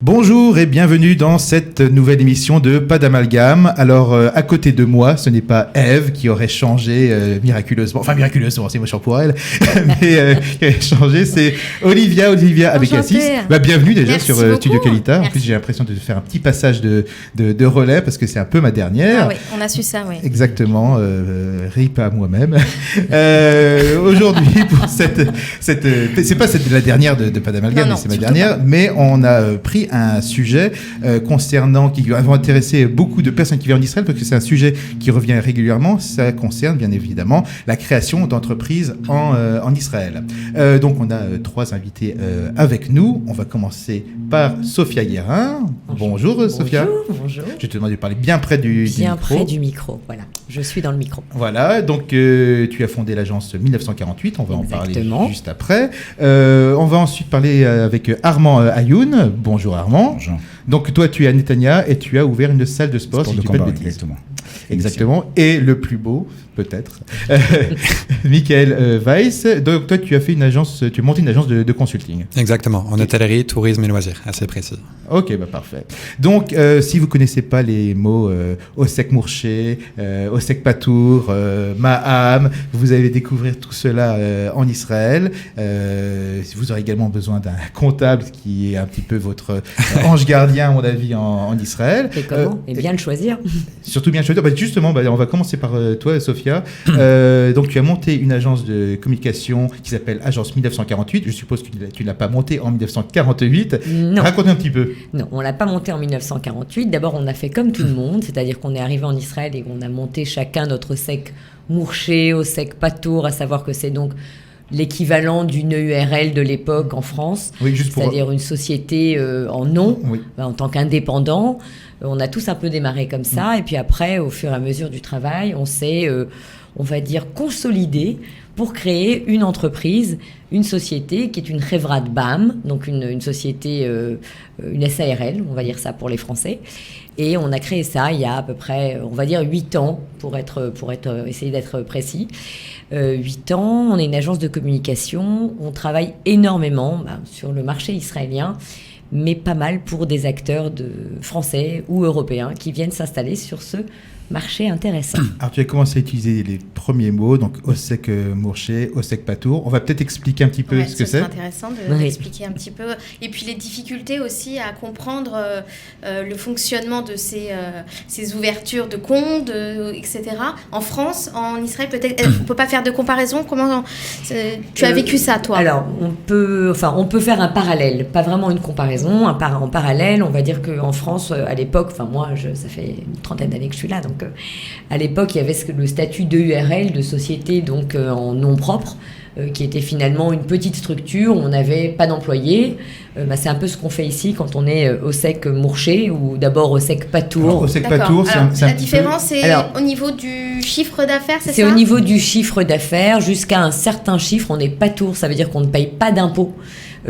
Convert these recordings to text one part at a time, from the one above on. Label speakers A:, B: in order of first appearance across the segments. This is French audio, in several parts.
A: Bonjour et bienvenue dans cette nouvelle émission de Pas d'amalgame. Alors, à côté de moi, ce n'est pas Ève qui aurait changé miraculeusement, c'est mochant pour elle, mais qui aurait changé, c'est Olivia Abécassis. Bienvenue déjà. Merci sur Studio Qualita. En plus, j'ai l'impression de faire un petit passage de relais parce que c'est un peu ma dernière.
B: Ah oui, on a su ça, oui.
A: Exactement, rip à moi-même. Aujourd'hui, pour cette c'est pas la dernière de Pas d'amalgame, mais c'est ma dernière, mais on a pris un sujet concernant, qui va intéresser beaucoup de personnes qui vivent en Israël, parce que c'est un sujet qui revient régulièrement. Ça concerne bien évidemment la création d'entreprises en Israël. Donc on a trois invités avec nous. On va commencer par Sophia Guérin. Bonjour Sophia.
C: Bonjour.
A: Je te demande de parler bien près du micro.
C: Bien près du micro, voilà. Je suis dans le micro.
A: Voilà, donc tu as fondé l'agence 1948, on va
C: Exactement.
A: en parler juste après. On va ensuite parler avec Armand Ayoun. Bonjour Armand.
D: Bonjour.
A: Donc toi tu es à Netanya et tu as ouvert une salle de sport, si je dis pas de bêtises. Exactement. Et le plus beau, peut-être, Michael Weiss. Donc toi tu as monté une agence de consulting.
E: Exactement, en hôtellerie, tourisme et loisirs, assez précis.
A: Ok, parfait. Donc si vous ne connaissez pas les mots Osek Mourché, Osek Patour, Ma'am, vous allez découvrir tout cela en Israël. Vous aurez également besoin d'un comptable qui est un petit peu votre ange gardien, à mon avis, en Israël.
C: Et comment Et bien le choisir.
A: Surtout bien le choisir. Justement, on va commencer par toi, Sophia. Donc tu as monté une agence de communication qui s'appelle Agence 1948. Je suppose que tu ne l'as pas montée en 1948.
C: Non.
A: Raconte un petit peu.
C: Non, on ne l'a pas monté en 1948. D'abord, on a fait comme tout le monde, c'est-à-dire qu'on est arrivé en Israël et qu'on a monté chacun notre Osek Mourché, Osek Patour, à savoir que c'est donc l'équivalent d'une URL de l'époque en France,
A: oui,
C: c'est-à-dire une société en nom,
A: oui.
C: En tant qu'indépendant. On a tous un peu démarré comme ça, et puis après, au fur et à mesure du travail, on s'est, on va dire, consolidé pour créer une entreprise, une société qui est une Chevrat BAM, donc une société, une SARL, on va dire ça pour les Français. Et on a créé ça il y a à peu près, on va dire 8 ans, pour essayer d'être précis. 8 ans, on est une agence de communication, on travaille énormément sur le marché israélien, mais pas mal pour des acteurs français ou européens qui viennent s'installer sur ce marché intéressant.
A: Alors tu as commencé à utiliser les premiers mots, donc Osek Mourché, Osek Patour. On va peut-être expliquer un petit peu ce que c'est.
B: C'est intéressant d'expliquer un petit peu. Et puis les difficultés aussi à comprendre le fonctionnement de ces ouvertures de comptes, etc. En France, en Israël, peut-être, on ne peut pas faire de comparaison. Comment tu as vécu ça, toi ?
C: Alors, on peut faire un parallèle, pas vraiment une comparaison. En parallèle, on va dire qu'en France, à l'époque, moi, ça fait une trentaine d'années que je suis là, donc à l'époque, il y avait le statut de URL, de société donc en nom propre, qui était finalement une petite structure où on n'avait pas d'employés. C'est un peu ce qu'on fait ici quand on est Osek Mourché ou d'abord Osek Patour.
A: Osek Patour, c'est
B: la différence, c'est au niveau du chiffre d'affaires, c'est ça ?
C: C'est au niveau du chiffre d'affaires. Jusqu'à un certain chiffre, on est Patour, ça veut dire qu'on ne paye pas d'impôts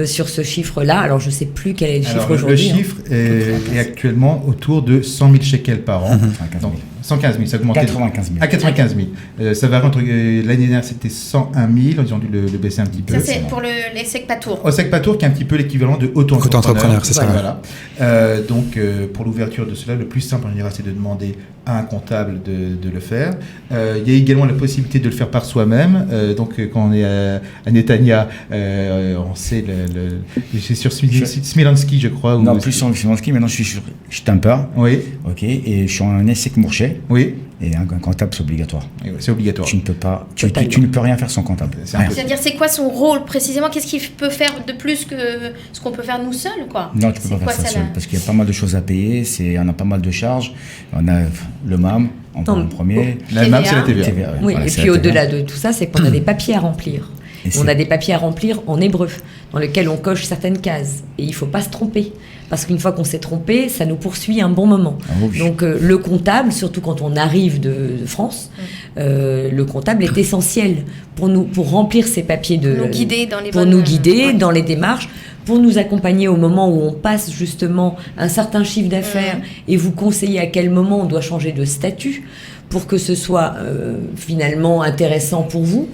C: sur ce chiffre-là. Alors, je ne sais plus quel est le chiffre aujourd'hui.
A: Le chiffre est actuellement autour de 100 000 shekels par an. 115 000, ça a augmenté.
D: 95 000.
A: À 95 000. Ça varie entre... L'année dernière, c'était 101 000. Ils ont dû le baisser un petit peu.
B: Ça, c'est pour les Osek Patour.
A: Osek Patour, qui est un petit peu l'équivalent de auto-entrepreneur.
E: C'est ça.
A: Voilà. Donc, pour l'ouverture de cela, le plus simple en général, c'est de demander à un comptable de le faire. Il y a également la possibilité de le faire par soi-même. Donc, quand on est à Netanya, on sait... C'est sur Smilansky, je crois.
D: Non, plus sur Smilansky. Maintenant, je suis sur Stamper.
A: Oui.
D: OK. Et je suis en Osek Mourché.
A: Oui.
D: Et un comptable, c'est obligatoire.
A: C'est obligatoire.
D: Tu ne peux pas, tu ne peux rien faire sans comptable.
B: C'est-à-dire, c'est quoi son rôle précisément ? Qu'est-ce qu'il peut faire de plus que ce qu'on peut faire nous seuls, quoi ?
D: Non, tu ne peux pas faire ça seul. Parce qu'il y a pas mal de choses à payer. On a pas mal de charges. On a le MAM en premier.
A: La MAM, c'est la TVA.
C: Oui, voilà, et puis au-delà de tout ça, c'est qu'on a des papiers à remplir. On a des papiers à remplir en hébreu, dans lesquels on coche certaines cases. Et il ne faut pas se tromper. Parce qu'une fois qu'on s'est trompé, ça nous poursuit un bon moment. Ah oui. Donc le comptable, surtout quand on arrive de France, le comptable est essentiel pour remplir ces papiers, pour nous guider dans les démarches, pour nous accompagner au moment où on passe justement un certain chiffre d'affaires et vous conseiller à quel moment on doit changer de statut, pour que ce soit finalement intéressant pour vous.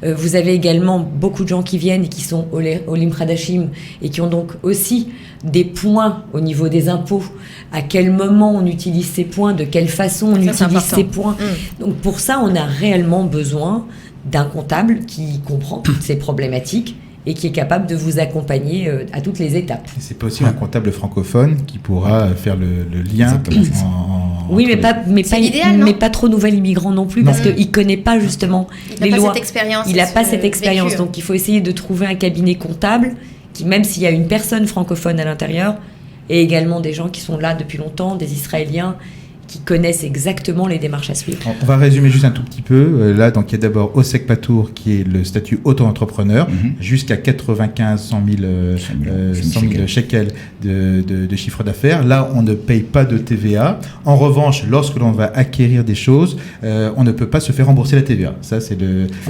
C: Vous avez également beaucoup de gens qui viennent et qui sont Olim Hadashim et qui ont donc aussi des points au niveau des impôts. À quel moment on utilise ces points, de quelle façon on utilise ces points. Donc pour ça, on a réellement besoin d'un comptable qui comprend toutes ces problématiques et qui est capable de vous accompagner à toutes les étapes.
A: Et c'est pas aussi un comptable francophone qui pourra faire le lien
C: oui, mais pas trop nouvel immigrant non plus, parce qu'il connaît pas justement les lois. Il n'a pas cette expérience, donc il faut essayer de trouver un cabinet comptable qui, même s'il y a une personne francophone à l'intérieur, et également des gens qui sont là depuis longtemps, des Israéliens, qui connaissent exactement les démarches à suivre.
A: On va résumer juste un tout petit peu. Là, donc, il y a d'abord Osek Patour, qui est le statut auto-entrepreneur, jusqu'à 100 000 shekels de chiffre d'affaires. Là, on ne paye pas de TVA. En revanche, lorsque l'on va acquérir des choses, on ne peut pas se faire rembourser la TVA. Ça, c'est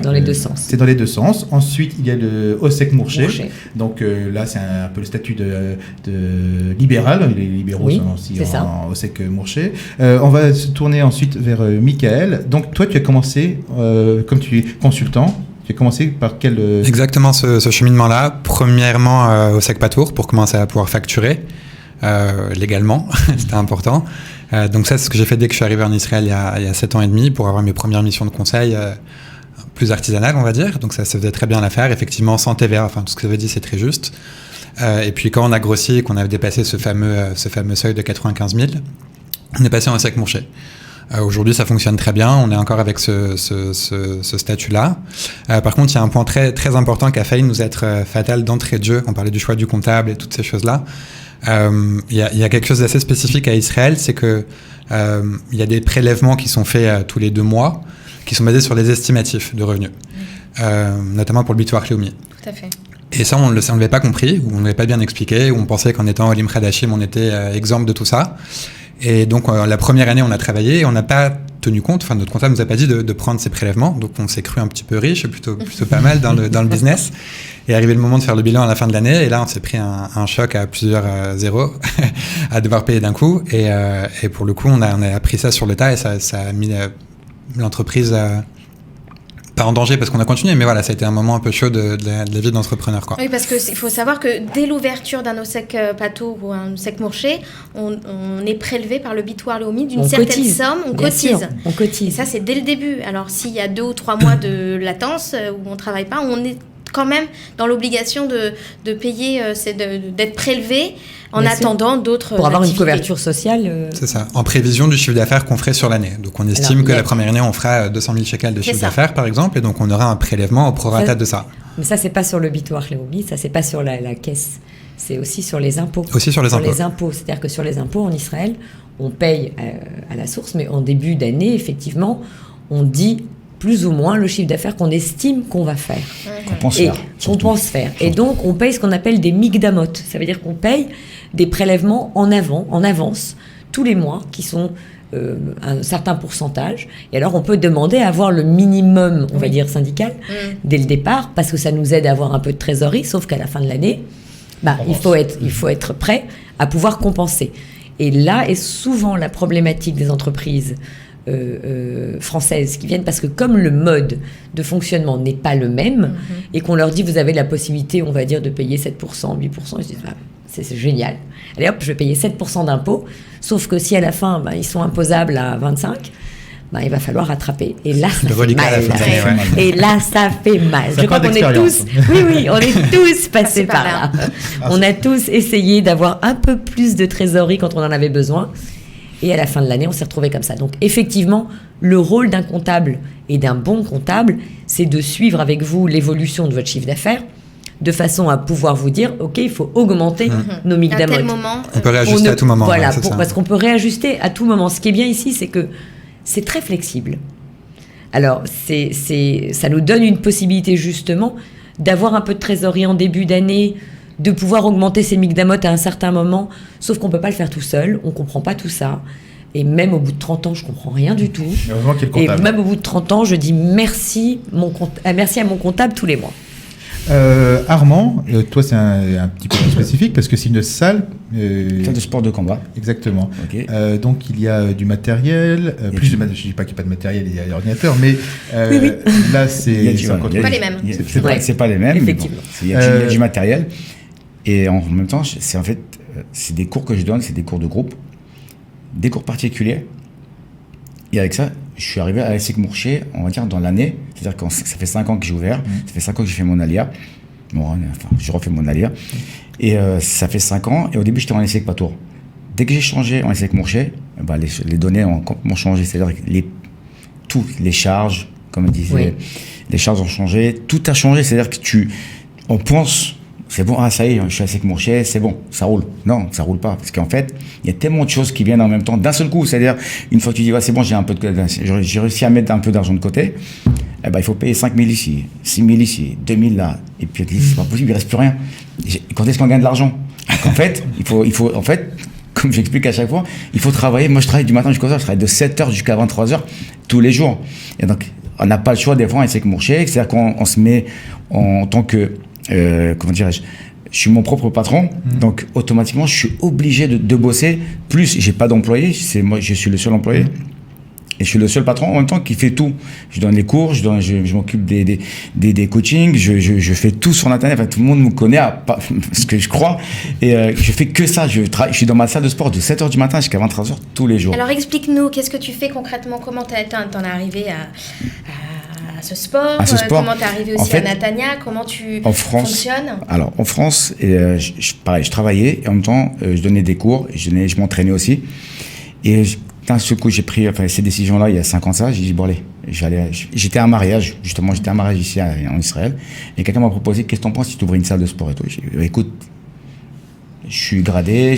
C: dans les deux sens.
A: C'est dans les deux sens. Ensuite, il y a le Osek Mourché. Donc là, c'est un peu le statut de libéral. Les libéraux sont aussi en Osek Mourché. On va se tourner ensuite vers Michael. Donc toi, tu as commencé, comme tu es consultant, tu as commencé par quel...
E: Exactement ce cheminement-là. Premièrement, au Sec Patour, pour commencer à pouvoir facturer légalement. C'était important. Donc ça, c'est ce que j'ai fait dès que je suis arrivé en Israël il y a 7 ans et demi, pour avoir mes premières missions de conseil plus artisanales, on va dire. Donc ça se faisait très bien l'affaire. Effectivement, sans TVA. Enfin, tout ce que j'avais dit, c'est très juste. Et puis quand on a grossi et qu'on a dépassé ce fameux seuil de 95 000, on est passé en Osek Mourché. Aujourd'hui, ça fonctionne très bien. On est encore avec ce statut-là. Par contre, il y a un point très, très important qui a failli nous être fatal d'entrée de jeu. On parlait du choix du comptable et toutes ces choses-là. Il y a quelque chose d'assez spécifique à Israël, c'est que il y a des prélèvements qui sont faits tous les 2 mois, qui sont basés sur les estimatifs de revenus, notamment pour le Bitoach Leumi.
B: Tout à fait.
E: Et ça, on ne l'avait pas compris, ou on ne l'avait pas bien expliqué, ou on pensait qu'en étant Olim Hadashim, on était exempt de tout ça. Et donc, la première année, on a travaillé et on n'a pas tenu compte, enfin, notre comptable nous a pas dit de prendre ces prélèvements. Donc, on s'est cru un petit peu riche, plutôt pas mal dans le business. Et arrivé le moment de faire le bilan à la fin de l'année, et là, on s'est pris un choc à plusieurs zéros à devoir payer d'un coup. Et pour le coup, on a appris ça sur le tas et ça a mis l'entreprise pas en danger parce qu'on a continué, mais voilà, ça a été un moment un peu chaud de la vie d'entrepreneur, quoi.
B: Oui, parce qu'il faut savoir que dès l'ouverture d'un Osek Patour ou un Osek Mourché, on est prélevé par le Bitoir Leumi d'une certaine somme, on cotise.
C: On cotise.
B: Et ça, c'est dès le début. Alors, s'il y a 2 ou 3 mois de latence où on ne travaille pas, on est quand même dans l'obligation de payer, d'être prélevé en attendant d'autres
C: pour avoir
B: activités.
C: une couverture sociale.
E: C'est ça, en prévision du chiffre d'affaires qu'on ferait sur l'année. Donc on estime que la première année, on fera 200 000 shekels de chiffre d'affaires, par exemple, et donc on aura un prélèvement au prorata de ça.
C: Mais ça, c'est pas sur le Bitoach Leumi, ça, c'est pas sur la caisse. C'est aussi sur les impôts.
E: Aussi sur les
C: impôts. C'est-à-dire que sur les impôts en Israël, on paye à la source, mais en début d'année, effectivement, on dit plus ou moins le chiffre d'affaires qu'on estime qu'on va faire. Qu'on pense faire. Et donc, on paye ce qu'on appelle des mikdamot. Ça veut dire qu'on paye des prélèvements en avance, tous les mois, qui sont un certain pourcentage. Et alors, on peut demander à avoir le minimum, on va dire, syndical, dès le départ, parce que ça nous aide à avoir un peu de trésorerie, sauf qu'à la fin de l'année, il faut être prêt à pouvoir compenser. Et là est souvent la problématique des entreprises françaises qui viennent, parce que comme le mode de fonctionnement n'est pas le même, et qu'on leur dit vous avez la possibilité, on va dire, de payer 7%, 8%, ils se disent c'est génial. Allez hop, je vais payer 7% d'impôts, sauf que si à la fin ils sont imposables à 25%, il va falloir rattraper. Et là, ça fait mal. Et là, ça fait mal. Je crois qu'on est tous... Oui, on est tous passés par là. On a tous essayé d'avoir un peu plus de trésorerie quand on en avait besoin. Et à la fin de l'année, on s'est retrouvés comme ça. Donc, effectivement, le rôle d'un comptable et d'un bon comptable, c'est de suivre avec vous l'évolution de votre chiffre d'affaires, de façon à pouvoir vous dire, OK, il faut augmenter nos mikdamot.
B: À tel moment...
E: On peut réajuster à tout moment.
C: Voilà, parce qu'on peut réajuster à tout moment. Ce qui est bien ici, c'est que c'est très flexible. Alors, ça nous donne une possibilité, justement, d'avoir un peu de trésorerie en début d'année, de pouvoir augmenter ses mikdamot à un certain moment, sauf qu'on ne peut pas le faire tout seul, on ne comprend pas tout ça. Et même au bout de 30 ans, je ne comprends rien du tout.
A: Heureusement qu'il y a le comptable.
C: Et même au bout de 30 ans, je dis merci à mon comptable tous les mois.
A: Armand, toi c'est un petit peu plus spécifique parce que c'est une salle.
D: Salle de sport de combat.
A: Exactement.
D: Okay.
A: Donc il y a du matériel, plus de matériel. Je ne dis pas qu'il n'y a pas de matériel, il y a l'ordinateur, mais là c'est
B: pas les mêmes.
D: C'est pas les mêmes.
C: Effectivement.
D: Il y a du matériel et en même temps c'est des cours que je donne, c'est des cours de groupe, des cours particuliers. Et avec ça, je suis arrivé à l'ESSEC Mourchet, on va dire, dans l'année. C'est-à-dire que ça fait 5 ans que j'ai ouvert, ça fait 5 ans que j'ai fait mon alia. Bon, enfin, je refais mon alia. Et ça fait 5 ans, et au début, j'étais en l'ESSEC Patour. Dès que j'ai changé en l'ESSEC Mourchet, les données ont complètement changé. C'est-à-dire que les charges, comme on disait, les charges ont changé. Tout a changé. C'est-à-dire que on pense... C'est bon, ça y est, je suis à l'ESSEC Mourchet, c'est bon, ça roule. Non, ça roule pas. Parce qu'en fait, il y a tellement de choses qui viennent en même temps d'un seul coup. C'est-à-dire, une fois que tu dis, c'est bon, j'ai réussi à mettre un peu d'argent de côté, il faut payer 5 000 ici, 6 000 ici, 2 000 là. Et puis, c'est pas possible, il reste plus rien. Quand est-ce qu'on gagne de l'argent? En fait, il faut, comme j'explique à chaque fois, il faut travailler. Moi, je travaille du matin jusqu'au soir, je travaille de 7h jusqu'à 23h tous les jours. Et donc, on n'a pas le choix des fois à l'ESSEC Mourchet. C'est-à-dire qu'on se met en tant que... comment dirais-je, je suis mon propre patron, donc automatiquement je suis obligé de bosser plus. J'ai pas d'employé, moi je suis le seul employé et je suis le seul patron en même temps qui fait tout. Je donne les cours, je m'occupe des coachings, je fais tout sur internet. Enfin, tout le monde me connaît ce que je crois, et je fais que ça. Je suis dans ma salle de sport de 7h du matin jusqu'à 23h tous les jours.
B: Alors explique-nous, qu'est-ce que tu fais concrètement? Comment t'en es arrivé à ce sport, comment t'es arrivé aussi à Natania, comment tu fonctionnes? Alors
D: en France, pareil, je travaillais et en même temps je donnais des cours, je m'entraînais aussi. Et d'un seul coup, j'ai pris ces décisions-là il y a 5 ans de ça. J'ai dit bon allez, j'étais à un mariage, justement, ici en Israël, et quelqu'un m'a proposé, qu'est-ce que t'en penses si tu ouvrais une salle de sport et tout. J'ai dit écoute, je suis gradé,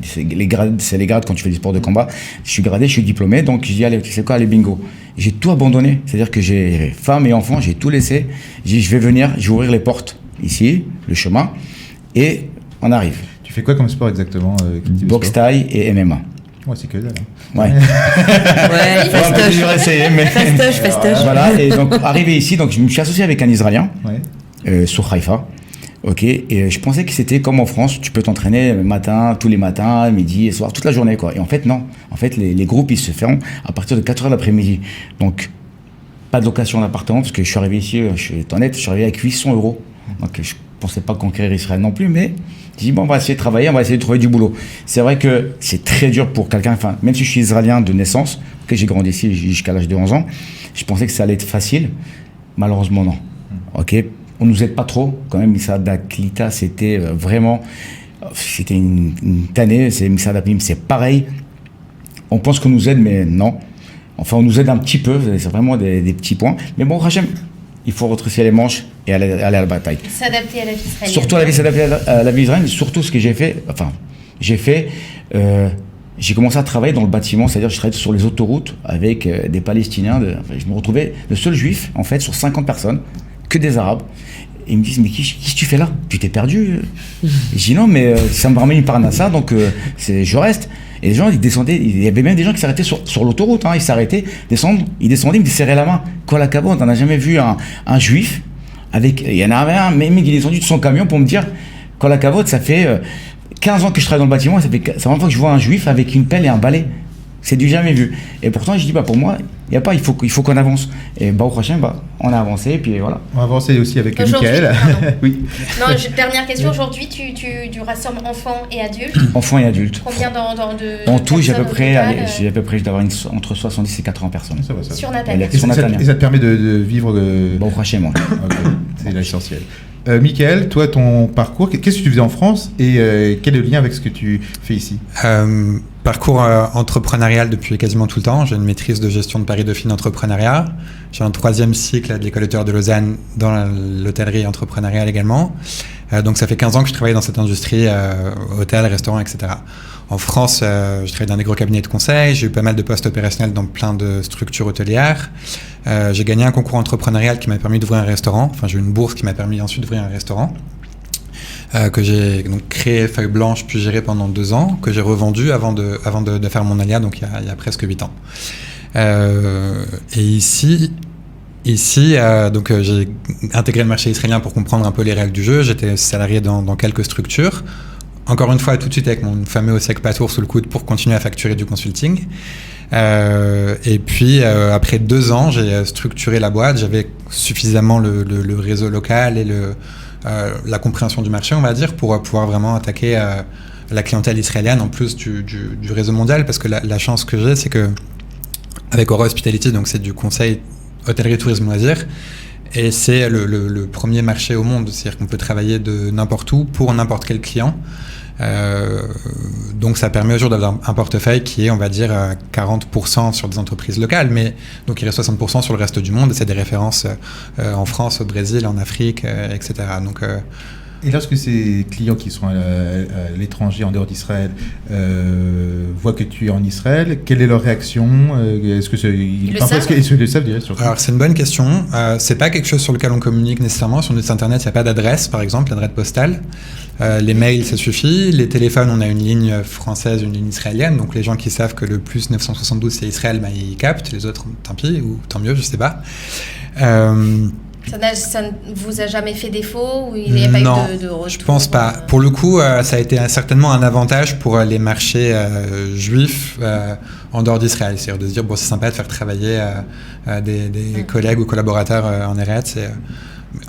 D: c'est les grades quand tu fais du sport de combat. Je suis gradé, je suis diplômé, donc je dis allez, c'est quoi, allez bingo. J'ai tout abandonné, c'est-à-dire que j'ai femme et enfants, j'ai tout laissé. J'ai dit je vais venir, je vais ouvrir les portes ici, le chemin, et on arrive.
A: Tu fais quoi comme sport exactement?
D: Boxe thaï et MMA.
A: Ouais, c'est que dalle.
D: Ouais.
C: Fastoche.
D: Voilà, et donc arrivé ici, donc je me suis associé avec un Israélien, sur Haïfa. Ok, et je pensais que c'était comme en France, tu peux t'entraîner tous les matins, midi et soir, toute la journée, quoi. Et en fait, non. En fait, les groupes, ils se font à partir de 4h l'après-midi. Donc, pas de location d'appartement, parce que je suis arrivé ici, je suis honnête, je suis arrivé avec 800 €. Donc, je pensais pas conquérir Israël non plus, mais j'ai dit, bon, on va essayer de travailler, on va essayer de trouver du boulot. C'est vrai que c'est très dur pour quelqu'un, enfin, même si je suis israélien de naissance, que j'ai grandi ici jusqu'à l'âge de 11 ans, je pensais que ça allait être facile. Malheureusement, non. Ok. On nous aide pas trop, quand même. Missaad Klita, c'était vraiment, c'était une tannée. Missaad Apnim, c'est pareil. On pense qu'on nous aide, mais non. Enfin, on nous aide un petit peu. C'est vraiment des petits points. Mais bon, Hachem, il faut retrousser les manches et aller à la bataille.
B: S'adapter à la vie israélienne.
D: Surtout s'adapter à la vie israélienne. Surtout ce que j'ai fait. Enfin, j'ai commencé à travailler dans le bâtiment, c'est-à-dire je travaillais sur les autoroutes avec des Palestiniens. Je me retrouvais le seul juif, en fait, sur 50 personnes, que des Arabes. Et ils me disent, mais qu'est-ce que tu fais là? Tu t'es perdu? Je dis non, mais ça me ramène une parnassa, donc je reste. Et les gens, ils descendaient, il y avait même des gens qui s'arrêtaient sur l'autoroute, ils s'arrêtaient, ils descendaient, ils me serraient la main. Quoi, la cabane, on n'a jamais vu un juif avec. Il y en avait un, même qui est descendu de son camion pour me dire, quoi, la cabane, ça fait 15 ans que je travaille dans le bâtiment, c'est la première fois que je vois un juif avec une pelle et un balai. C'est du jamais vu. Et pourtant, je dis, pour moi, il faut qu'on avance. Et au prochain, on a avancé, et puis voilà.
A: On a avancé aussi avec Michael.
B: Oui. Non, dernière question. Aujourd'hui, tu rassembles enfants et adultes.
D: Enfants et adultes.
B: Combien
D: en tout, j'ai à peu près, je dois avoir entre 70 et 80 personnes.
A: Ça va.
B: Sur Natania.
A: Et ça te permet de vivre.
D: Au prochain, moi.
A: Okay. C'est l'essentiel. Michael, toi, ton parcours, qu'est-ce que tu faisais en France et quel est le lien avec ce que tu fais ici?
E: Parcours entrepreneurial depuis quasiment tout le temps. J'ai une maîtrise de gestion de Paris Dauphine entrepreneuriat. J'ai un 3e cycle de l'école de Lausanne dans l'hôtellerie entrepreneuriale également. Donc ça fait 15 ans que je travaille dans cette industrie, hôtel, restaurant, etc. En France, je travaille dans des gros cabinets de conseil. J'ai eu pas mal de postes opérationnels dans plein de structures hôtelières. J'ai gagné un concours entrepreneurial qui m'a permis d'ouvrir un restaurant. Enfin, j'ai eu une bourse qui m'a permis ensuite d'ouvrir un restaurant. Que j'ai donc créé feuille blanche puis géré pendant 2 ans, que j'ai revendu avant de faire mon alia, donc il y a presque 8 ans. Et ici, Ici, j'ai intégré le marché israélien pour comprendre un peu les règles du jeu. J'étais salarié dans quelques structures. Encore une fois, tout de suite avec mon fameux OSEC Patour sous le coude pour continuer à facturer du consulting. Et puis, après 2 ans, j'ai structuré la boîte. J'avais suffisamment le réseau local et la compréhension du marché, on va dire, pour pouvoir vraiment attaquer la clientèle israélienne en plus du réseau mondial. Parce que la chance que j'ai, c'est que avec Aura Hospitality, donc c'est du conseil hôtellerie, tourisme, loisirs, et c'est le premier marché au monde. C'est-à-dire qu'on peut travailler de n'importe où pour n'importe quel client. Donc ça permet aujourd'hui d'avoir un portefeuille qui est, on va dire, 40% sur des entreprises locales, mais donc il reste 60% sur le reste du monde, et c'est des références en France, au Brésil, en Afrique, etc. Donc,
A: et lorsque ces clients qui sont à l'étranger, en dehors d'Israël, voient que tu es en Israël, quelle est leur réaction? Est-ce que ils le savent déjà surtout?
E: Alors c'est une bonne question. C'est pas quelque chose sur lequel on communique nécessairement. Sur notre site internet, il n'y a pas d'adresse, par exemple, l'adresse postale. Les mails, ça suffit. Les téléphones, on a une ligne française, une ligne israélienne. Donc les gens qui savent que le plus 972 c'est Israël, ils captent. Les autres, tant pis ou tant mieux, je sais pas.
B: Ça ne vous a jamais fait défaut ou il n'y a pas eu de retour?
E: Je pense pas. Pour le coup, ça a été certainement un avantage pour les marchés juifs en dehors d'Israël. C'est-à-dire de se dire, c'est sympa de faire travailler des collègues ou collaborateurs en Eretz.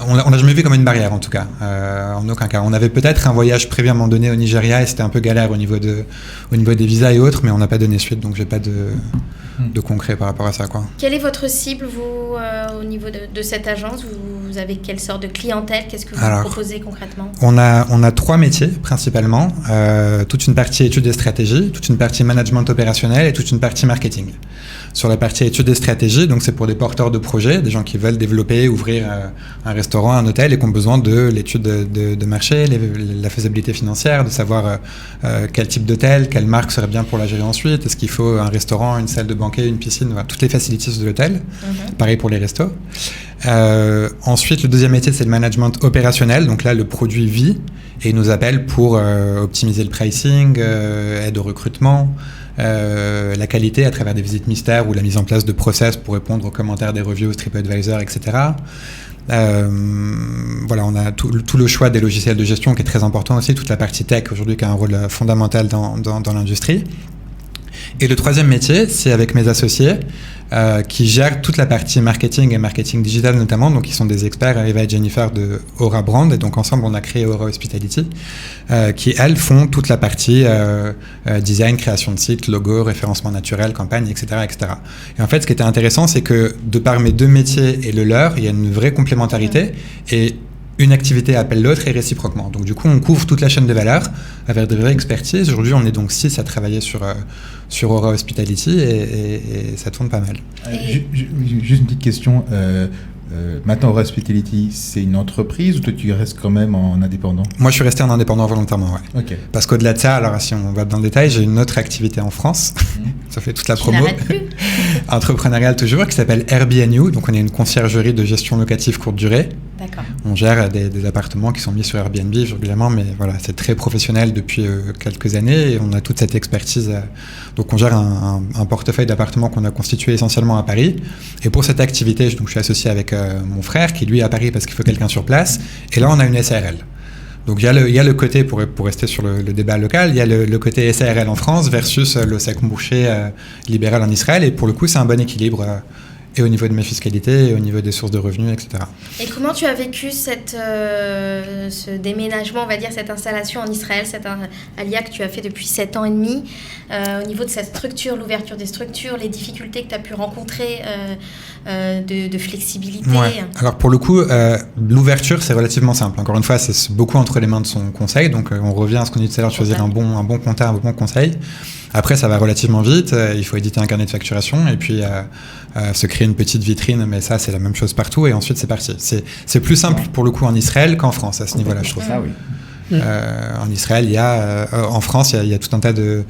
E: On l'a jamais vu comme une barrière, en tout cas. En aucun cas. On avait peut-être un voyage prévu à un moment donné au Nigeria et c'était un peu galère au niveau des visas et autres, mais on n'a pas donné suite, donc j'ai pas de concret par rapport à ça, quoi.
B: Quelle est votre cible, vous, au niveau de cette agence? Vous avez quelle sorte de clientèle? Qu'est-ce que vous proposez concrètement?
E: On a 3 métiers, principalement. Toute une partie études et stratégie, toute une partie management opérationnel et toute une partie marketing. Sur la partie études et stratégie, donc c'est pour des porteurs de projets, des gens qui veulent développer, ouvrir un restaurant, un hôtel et qui ont besoin de l'étude de marché, la faisabilité financière, de savoir quel type d'hôtel, quelle marque serait bien pour la gérer ensuite, est-ce qu'il faut un restaurant, une salle de banquet, une piscine, voilà, toutes les facilities de l'hôtel. Pareil pour les restos. Ensuite, le deuxième métier, c'est le management opérationnel. Donc là, le produit vit et il nous appelle pour optimiser le pricing, aide au recrutement, la qualité à travers des visites mystères ou la mise en place de process pour répondre aux commentaires des reviews, TripAdvisor, etc. Voilà, on a tout le choix des logiciels de gestion qui est très important aussi, toute la partie tech aujourd'hui qui a un rôle fondamental dans l'industrie. Et le troisième métier, c'est avec mes associés qui gèrent toute la partie marketing et marketing digital notamment. Donc, ils sont des experts, Eva et Jennifer de Aura Brand. Et donc, ensemble, on a créé Aura Hospitality qui, elles, font toute la partie design, création de site, logo, référencement naturel, campagne, etc., etc. Et en fait, ce qui était intéressant, c'est que de par mes 2 métiers et le leur, il y a une vraie complémentarité. Et une activité appelle l'autre et réciproquement. Donc du coup, on couvre toute la chaîne de valeur avec de vraies expertises. Aujourd'hui, on est donc 6 à travailler sur Aura Hospitality et ça tourne pas mal.
A: Juste une petite question. Maintenant, Aura Hospitality, c'est une entreprise ou toi, tu restes quand même en indépendant?
E: Moi, je suis resté en indépendant volontairement, ouais.
A: Okay.
E: Parce qu'au-delà de ça, alors si on va dans le détail, j'ai une autre activité en France. Ça fait toute la promo. Entrepreneuriale toujours, qui s'appelle Airbnb. Donc, on est une conciergerie de gestion locative courte durée.
B: D'accord.
E: On gère des appartements qui sont mis sur Airbnb régulièrement, mais voilà, c'est très professionnel depuis quelques années et on a toute cette expertise. Donc, on gère un portefeuille d'appartements qu'on a constitué essentiellement à Paris. Et pour cette activité, donc, je suis associé avec mon frère qui lui est à Paris parce qu'il faut quelqu'un sur place. Et là, on a une SARL. Donc il y a le côté, pour rester sur le débat local, il y a le côté SARL en France versus l'OSEC Mouché libéral en Israël. Et pour le coup, c'est un bon équilibre et au niveau de mes fiscalités, et au niveau des sources de revenus, etc.
B: Et comment tu as vécu ce déménagement, on va dire, cette installation en Israël, cette alia que tu as fait depuis 7 ans et demi, au niveau de cette structure, l'ouverture des structures, les difficultés que tu as pu rencontrer de flexibilité?
E: Ouais. Alors pour le coup, l'ouverture, c'est relativement simple. Encore une fois, c'est beaucoup entre les mains de son conseil. Donc on revient à ce qu'on dit tout à l'heure, choisir un bon comptable, un bon conseil. Après, ça va relativement vite. Il faut éditer un carnet de facturation et puis se créer une petite vitrine. Mais ça, c'est la même chose partout. Et ensuite, c'est parti. C'est plus simple pour le coup en Israël qu'en France à ce niveau-là, je trouve.
D: Ça, oui.
E: En Israël, en France, il y a tout un tas de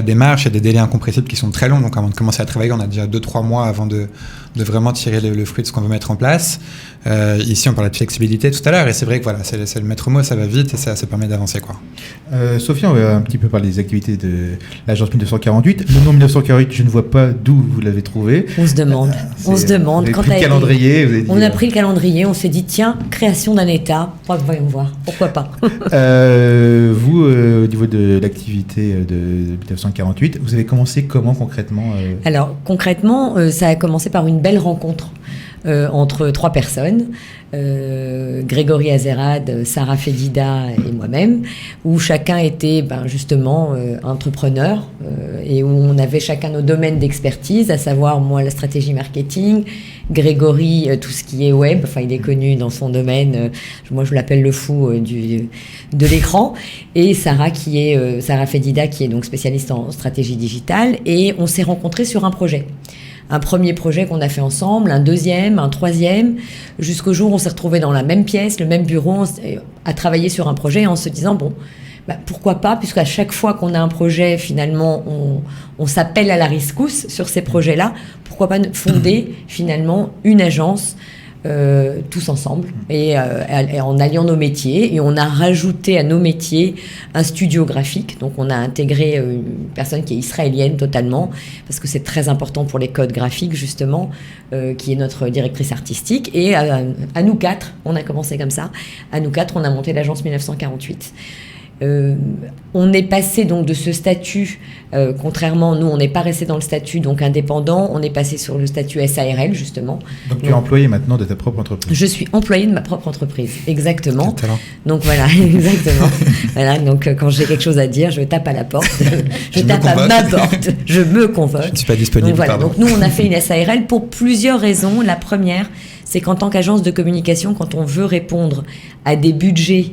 E: démarches, il y a des délais incompressibles qui sont très longs. Donc avant de commencer à travailler, on a déjà 2-3 mois avant de vraiment tirer le fruit de ce qu'on veut mettre en place. Ici, on parlait de flexibilité tout à l'heure, et c'est vrai que voilà, c'est le maître mot, ça va vite et ça permet d'avancer, quoi.
A: Sophia, on va un petit peu parler des activités de l'agence 1948. Le nom 1948, je ne vois pas d'où vous l'avez trouvé.
C: On se demande.
A: Vous avez pris le calendrier.
C: On a pris le calendrier, on s'est dit tiens, création d'un État. Voyons voir, pourquoi pas.
A: Vous, au niveau de l'activité de 1948, vous avez commencé comment concrètement
C: Alors concrètement, ça a commencé par une belle rencontre entre 3 personnes, Grégory Azerad, Sarah Fedida et moi-même, où chacun était justement entrepreneur et où on avait chacun nos domaines d'expertise, à savoir moi la stratégie marketing, Grégory tout ce qui est web, enfin il est connu dans son domaine, moi je l'appelle le fou de l'écran, et Sarah Fedida qui est donc spécialiste en stratégie digitale, et on s'est rencontrés sur un projet. Un premier projet qu'on a fait ensemble, un deuxième, un troisième, jusqu'au jour où on s'est retrouvés dans la même pièce, le même bureau, à travailler sur un projet en se disant, pourquoi pas, puisqu'à chaque fois qu'on a un projet, finalement, on s'appelle à la rescousse sur ces projets-là, pourquoi pas fonder finalement une agence tous ensemble et en alliant nos métiers, et on a rajouté à nos métiers un studio graphique. Donc on a intégré une personne qui est israélienne totalement, parce que c'est très important pour les codes graphiques justement, qui est notre directrice artistique, et à nous 4, on a commencé comme ça, à nous 4 on a monté l'agence 1948. On est passé donc de ce statut, contrairement, nous on n'est pas resté dans le statut donc indépendant, on est passé sur le statut SARL justement.
A: Donc tu es employé maintenant de ta propre entreprise.
C: Je suis employée de ma propre entreprise, exactement. Donc voilà, exactement. Voilà, donc quand j'ai quelque chose à dire, je tape à la porte, je tape à ma porte, je me convoque.
E: Je ne suis pas disponible,
C: donc, voilà.
E: Pardon.
C: Donc nous on a fait une SARL pour plusieurs raisons. La première, c'est qu'en tant qu'agence de communication, quand on veut répondre à des budgets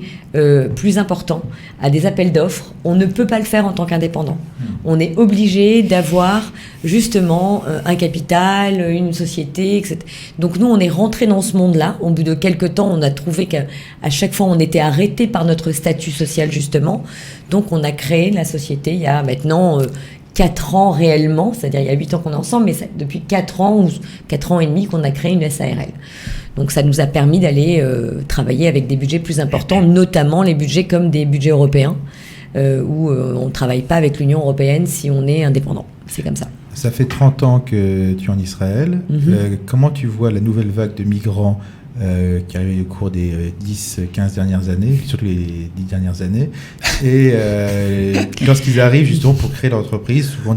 C: plus importants, à des appels d'offres, on ne peut pas le faire en tant qu'indépendant. On est obligé d'avoir justement un capital, une société, etc. Donc nous, on est rentré dans ce monde-là. Au bout de quelques temps, on a trouvé qu'à chaque fois, on était arrêté par notre statut social, justement. Donc on a créé la société il y a maintenant 4 ans réellement, c'est-à-dire il y a 8 ans qu'on est ensemble, mais depuis 4 ans ou 4 ans et demi qu'on a créé une SARL. Donc ça nous a permis d'aller travailler avec des budgets plus importants, notamment les budgets comme des budgets européens, où on ne travaille pas avec l'Union européenne si on est indépendant. C'est comme ça.
A: Ça fait 30 ans que tu es en Israël. Comment tu vois la nouvelle vague de migrants qui arrive au cours des 10-15 dernières années, surtout les 10 dernières années, et lorsqu'ils arrivent justement pour créer leur entreprise, souvent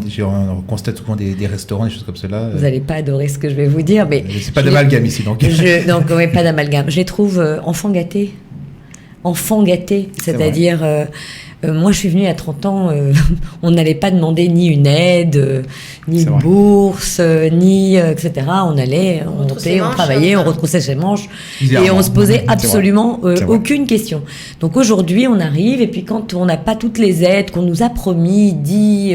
A: on constate souvent des restaurants, des choses comme cela.
C: Vous n'allez pas adorer ce que je vais vous dire, mais
A: c'est pas d'amalgame ici, donc.
C: Donc oui, pas d'amalgame. Je les trouve enfants gâtés, c'est-à-dire moi, je suis venue à 30 ans, on n'allait pas demander ni une aide, ni une bourse, ni etc. On allait, on montait, on travaillait, on retroussait ses manches, et on se posait absolument aucune question. Donc aujourd'hui, on arrive, et puis quand on n'a pas toutes les aides qu'on nous a promis, dit,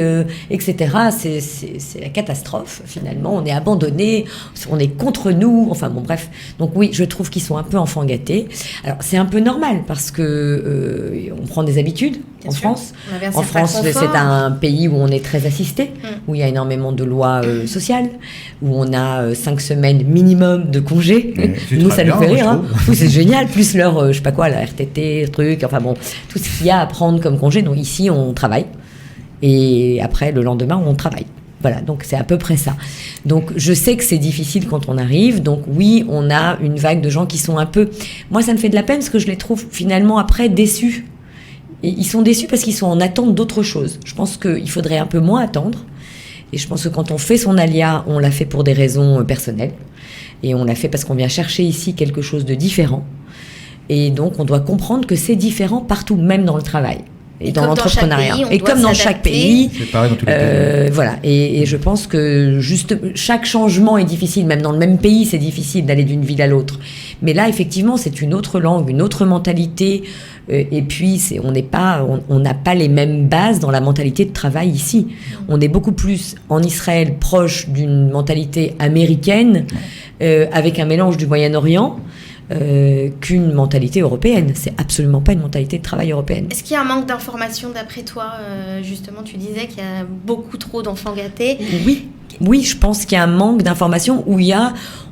C: etc., c'est la catastrophe, finalement. On est abandonné, on est contre nous, enfin bon, bref. Donc oui, je trouve qu'ils sont un peu enfants gâtés. Alors, c'est un peu normal, parce que on prend des habitudes. En France, c'est un pays où on est très assisté, où il y a énormément de lois sociales, où on a 5 semaines minimum de congés. Nous, ça nous fait rire. Hein. C'est génial, plus leur, je sais pas quoi, la RTT, truc, enfin bon, tout ce qu'il y a à prendre comme congé. Donc ici, on travaille. Et après, le lendemain, on travaille. Voilà, donc c'est à peu près ça. Donc je sais que c'est difficile quand on arrive. Donc oui, on a une vague de gens qui sont un peu... Moi, ça me fait de la peine parce que je les trouve finalement après déçus. Et ils sont déçus parce qu'ils sont en attente d'autre chose. Je pense qu'il faudrait un peu moins attendre. Et je pense que quand on fait son alia, on l'a fait pour des raisons personnelles. Et on l'a fait parce qu'on vient chercher ici quelque chose de différent. Et donc, on doit comprendre que c'est différent partout, même dans le travail. Et dans l'entrepreneuriat. Et comme dans chaque pays.
A: C'est pareil dans tous les pays.
C: Voilà. Et je pense que chaque changement est difficile. Même dans le même pays, c'est difficile d'aller d'une ville à l'autre. Mais là, effectivement, c'est une autre langue, une autre mentalité. Et puis, on n'a pas les mêmes bases dans la mentalité de travail ici. On est beaucoup plus, en Israël, proche d'une mentalité américaine, avec un mélange du Moyen-Orient, qu'une mentalité européenne. C'est absolument pas une mentalité de travail européenne.
B: Est-ce qu'il y a un manque d'information d'après toi? Justement, tu disais qu'il y a beaucoup trop d'enfants gâtés.
C: Oui, je pense qu'il y a un manque d'information où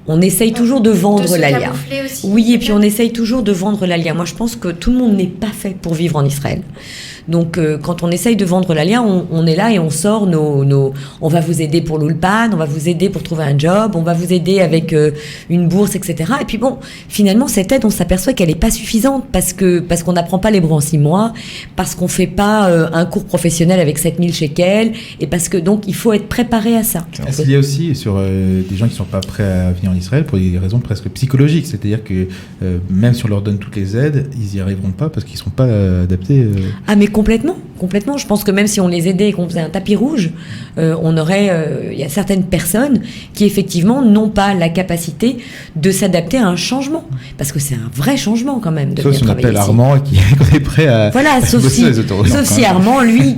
C: on essaye toujours de vendre l'ALIA. Oui, et puis on essaye toujours de vendre l'ALIA. Moi, je pense que tout le monde n'est pas fait pour vivre en Israël. Donc, quand on essaye de vendre l'ALIA, on est là et on sort on va vous aider pour l'Ulpan, on va vous aider pour trouver un job, on va vous aider avec une bourse, etc. Et puis bon, finalement, cette aide, on s'aperçoit qu'elle n'est pas suffisante parce qu'on n'apprend pas l'hébreu en 6 mois, parce qu'on ne fait pas un cours professionnel avec 7000 shekels, et parce que donc, il faut être préparé à ça.
A: Est-ce qu'il y a aussi sur des gens qui ne sont pas prêts à venir en Israël pour des raisons presque psychologiques, c'est-à-dire que même si on leur donne toutes les aides, ils n'y arriveront pas parce qu'ils ne seront pas adaptés
C: Ah mais complètement. Je pense que même si on les aidait et qu'on faisait un tapis rouge, il y a certaines personnes qui effectivement n'ont pas la capacité de s'adapter à un changement, parce que c'est un vrai changement quand même.
A: Sauf si on appelle Armand et qu'on est prêt à
C: sauf si Armand, lui,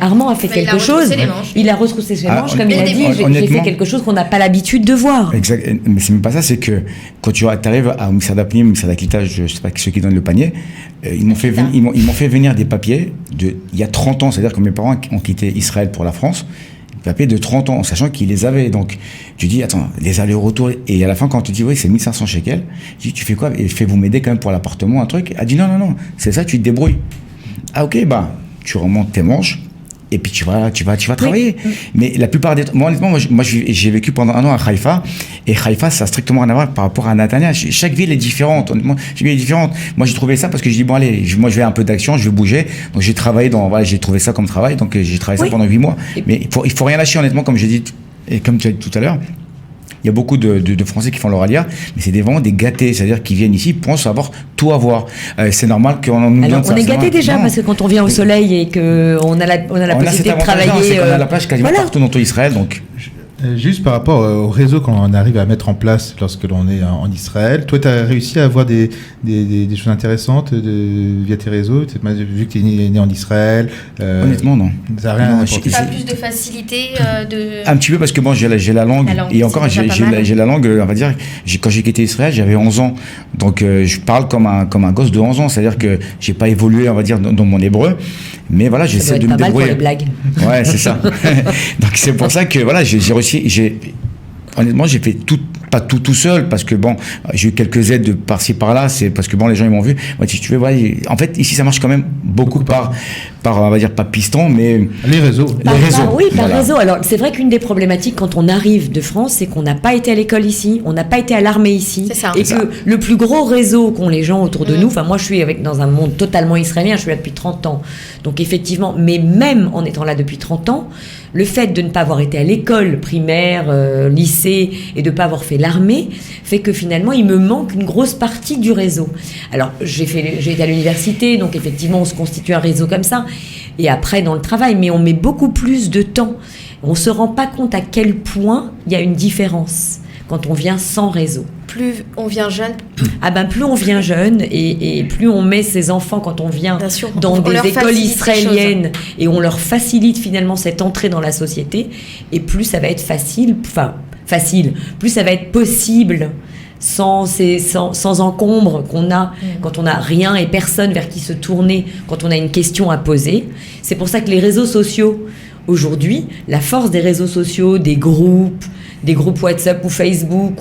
C: Armand a fait quelque chose, il a retroussé ses manches, comme il a dit, j'ai fait quelque chose qu'on n'a pas l'habitude de voir.
D: Exact, mais c'est même pas ça, c'est que quand tu arrives à Mixada Pnim, Mixada Klita, je sais pas ceux qui donnent le panier, ils m'ont fait venir des papiers il y a 30 ans, c'est-à-dire que mes parents ont quitté Israël pour la France, des papiers de 30 ans, en sachant qu'ils les avaient. Donc, tu dis, attends, les allers-retours, et à la fin, quand tu dis, oui, c'est 1500 shekels, je dis, tu fais quoi? Et je fais, vous m'aider quand même pour l'appartement, un truc. Elle dit, non, c'est ça, tu te débrouilles. Ah, ok, tu remontes tes manches, et puis tu vas travailler. Oui. Mais la plupart des... Moi, honnêtement, moi j'ai vécu pendant 1 an à Haïfa, et Haïfa, ça a strictement rien à voir par rapport à Netanya. Chaque ville est différente, honnêtement. Chaque ville est différente. Moi, j'ai trouvé ça parce que j'ai dit, bon, allez, moi, je vais un peu d'action, je vais bouger. Donc, j'ai travaillé j'ai trouvé ça comme travail, donc j'ai travaillé ça pendant 8 mois. Mais il faut rien lâcher, honnêtement, comme j'ai dit, et comme tu as dit tout à l'heure. Il y a beaucoup de Français qui font leur alia, mais c'est vraiment des gâtés, c'est-à-dire qu'ils viennent ici, pensent avoir tout avoir. C'est normal qu'on nous donne ça.
C: On est gâtés déjà, parce que quand on vient au soleil et qu'on a la possibilité de travailler...
D: C'est qu'on a la plage quasiment partout dans tout Israël, donc...
A: Juste par rapport au réseau qu'on arrive à mettre en place lorsque l'on est en Israël, toi, tu as réussi à avoir des choses intéressantes via tes réseaux, vu que tu es né en Israël.
D: Honnêtement, non.
A: Ça n'a rien apporté.
B: Pas plus de facilité
D: Un petit peu, parce que bon, j'ai la langue, et encore, j'ai la langue, on va dire, quand j'ai quitté Israël, j'avais 11 ans. Donc, je parle comme un gosse de 11 ans, c'est-à-dire que j'ai pas évolué, on va dire, dans mon hébreu. Mais voilà, j'essaie de me débrouiller.
C: Pour les blagues.
D: Ouais, c'est ça. Donc, c'est pour ça que, voilà, j'ai réussi. Honnêtement, j'ai fait pas tout seul, parce que bon, j'ai eu quelques aides par-ci par-là, c'est parce que bon, les gens ils m'ont vu. Moi, si tu veux, voilà, en fait, ici ça marche quand même beaucoup par on va dire pas piston, mais
A: les réseaux.
C: Par réseau. Alors, c'est vrai qu'une des problématiques quand on arrive de France, c'est qu'on n'a pas été à l'école ici, on n'a pas été à l'armée ici, et que le plus gros réseau qu'ont les gens autour de nous, enfin moi je suis dans un monde totalement israélien, je suis là depuis 30 ans. Donc effectivement, mais même en étant là depuis 30 ans, le fait de ne pas avoir été à l'école primaire, lycée, et de ne pas avoir fait l'armée, fait que finalement, il me manque une grosse partie du réseau. Alors, j'ai été à l'université, donc effectivement, on se constitue un réseau comme ça, et après, dans le travail, mais on met beaucoup plus de temps. On ne se rend pas compte à quel point il y a une différence quand on vient sans réseau.
B: Plus on vient jeune.
C: Plus on vient jeune et plus on met ses enfants quand on vient dans des écoles israéliennes et on leur facilite finalement cette entrée dans la société, et plus ça va être facile, plus ça va être possible sans encombre qu'on a quand on n'a rien et personne vers qui se tourner quand on a une question à poser. C'est pour ça que les réseaux sociaux, aujourd'hui, la force des réseaux sociaux, des groupes WhatsApp ou Facebook,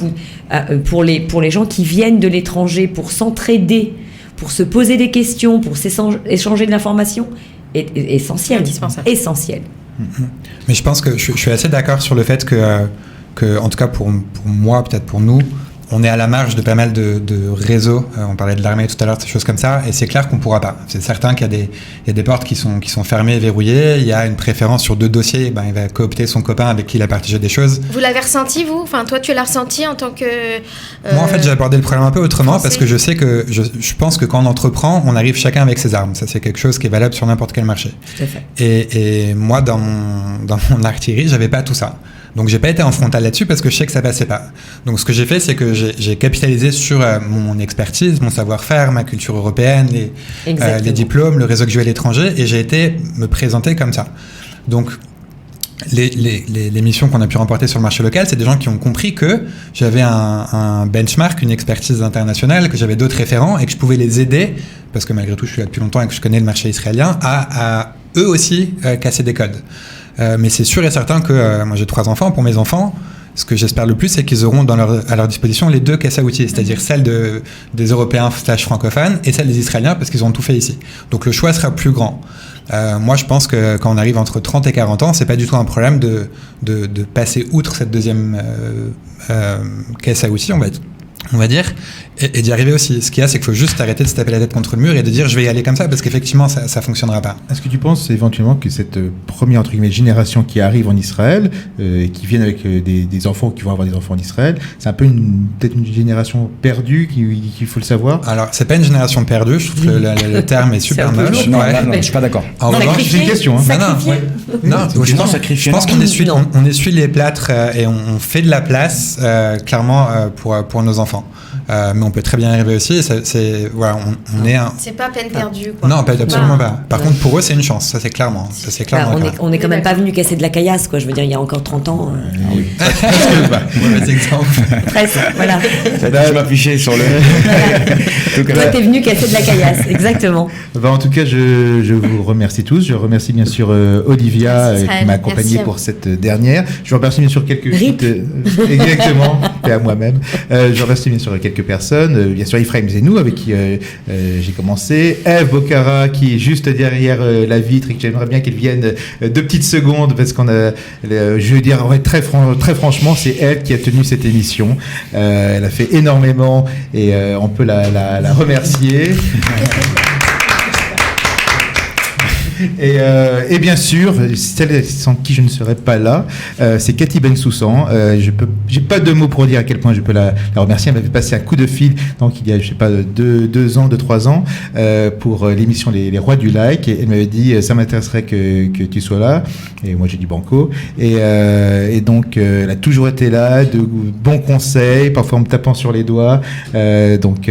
C: pour les gens qui viennent de l'étranger pour s'entraider, pour se poser des questions, pour échanger de l'information, est essentiel.
B: Indispensable.
C: Essentiel.
E: Mais je pense que je suis assez d'accord sur le fait que en tout cas pour moi, peut-être pour nous, on est à la marge de pas mal de réseaux. On parlait de l'armée tout à l'heure, des choses comme ça, et c'est clair qu'on ne pourra pas. C'est certain qu'il y a des portes qui sont fermées et verrouillées. Il y a une préférence sur 2 dossiers. Il va coopter son copain avec qui il a partagé des choses.
B: Vous l'avez ressenti, vous ? Enfin, toi, tu l'as ressenti en tant que...
E: Moi, en fait, j'ai abordé le problème un peu autrement, parce que je sais que je pense que quand on entreprend, on arrive chacun avec ses armes. Ça, c'est quelque chose qui est valable sur n'importe quel marché.
C: Tout à fait.
E: Et moi, dans mon artillerie, j'avais pas tout ça. Donc j'ai pas été en frontal là-dessus parce que je sais que ça passait pas. Donc ce que j'ai fait, c'est que j'ai capitalisé sur mon expertise, mon savoir-faire, ma culture européenne, les diplômes, le réseau que j'ai eu à l'étranger, et j'ai été me présenter comme ça. Donc les missions qu'on a pu remporter sur le marché local, c'est des gens qui ont compris que j'avais un benchmark, une expertise internationale, que j'avais d'autres référents et que je pouvais les aider, parce que malgré tout je suis là depuis longtemps et que je connais le marché israélien, à eux aussi casser des codes. Mais c'est sûr et certain que moi j'ai 3 enfants. Pour mes enfants, ce que j'espère le plus, c'est qu'ils auront à leur disposition les 2 caisses à outils, c'est-à-dire celle des Européens / francophones et celle des Israéliens, parce qu'ils ont tout fait ici. Donc le choix sera plus grand. Moi, je pense que quand on arrive entre 30 et 40 ans, c'est pas du tout un problème de passer outre cette deuxième caisse à outils, on va dire, et d'y arriver aussi. Ce qu'il y a, c'est qu'il faut juste arrêter de se taper la tête contre le mur et de dire je vais y aller comme ça, parce qu'effectivement ça fonctionnera pas.
A: Est-ce que tu penses éventuellement que cette première entre guillemets génération qui arrive en Israël et qui viennent avec des enfants qui vont avoir des enfants en Israël, c'est un peu peut-être une génération perdue qu'il faut le savoir?
E: Alors c'est pas une génération perdue, je trouve que le terme est super moche.
D: Non, je suis pas d'accord.
A: En revanche, c'est une question.
E: Non, je pense qu'on essuie les plâtres et on fait de la place clairement pour nos enfants. Mais on peut très bien arriver aussi. C'est
B: pas peine perdue, quoi.
E: Non, absolument pas. Par contre, pour eux, c'est une chance. Ça, c'est clairement.
C: On est quand même pas venu casser de la caillasse, quoi. Je veux dire, il y a encore 30 ans.
A: Oui.
E: Mauvais exemple.
C: Presque, voilà.
D: Je m'affichais sur le.
C: Toi, t'es venu casser de la caillasse, exactement.
A: En tout cas, je vous remercie tous. Je remercie bien sûr Olivia qui m'a accompagné pour cette dernière. Je remercie bien sûr quelques exactement, et à moi-même. Je remercie bien sûr quelques personnes, bien sûr Ephraim Zenou avec qui j'ai commencé, Eve Bocara qui est juste derrière la vitre et que j'aimerais bien qu'elle vienne 2 petites secondes parce qu'on a, je veux dire très franchement, c'est elle qui a tenu cette émission. Elle a fait énormément et on peut la remercier. Et bien sûr, celle sans qui je ne serais pas là, c'est Cathy Bensoussan. J'ai pas de mots pour dire à quel point je peux la remercier. Elle m'avait passé un coup de fil, donc il y a, je sais pas, 2-3 ans, pour l'émission Les Rois du Like. Et elle m'avait dit, ça m'intéresserait que tu sois là. Et moi, j'ai dit banco. Et donc, elle a toujours été là, de bons conseils, parfois en me tapant sur les doigts. Donc,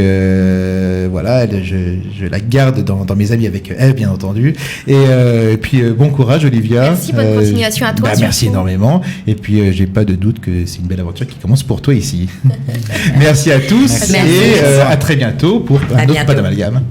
A: voilà, je la garde dans mes amis avec elle, bien entendu. Et puis bon courage Olivia.
B: Merci, bonne continuation à toi.
A: Merci énormément. Et puis j'ai pas de doute que c'est une belle aventure qui commence pour toi ici. Merci à tous. Merci. Et à très bientôt pour un autre Pas d'Amalgame.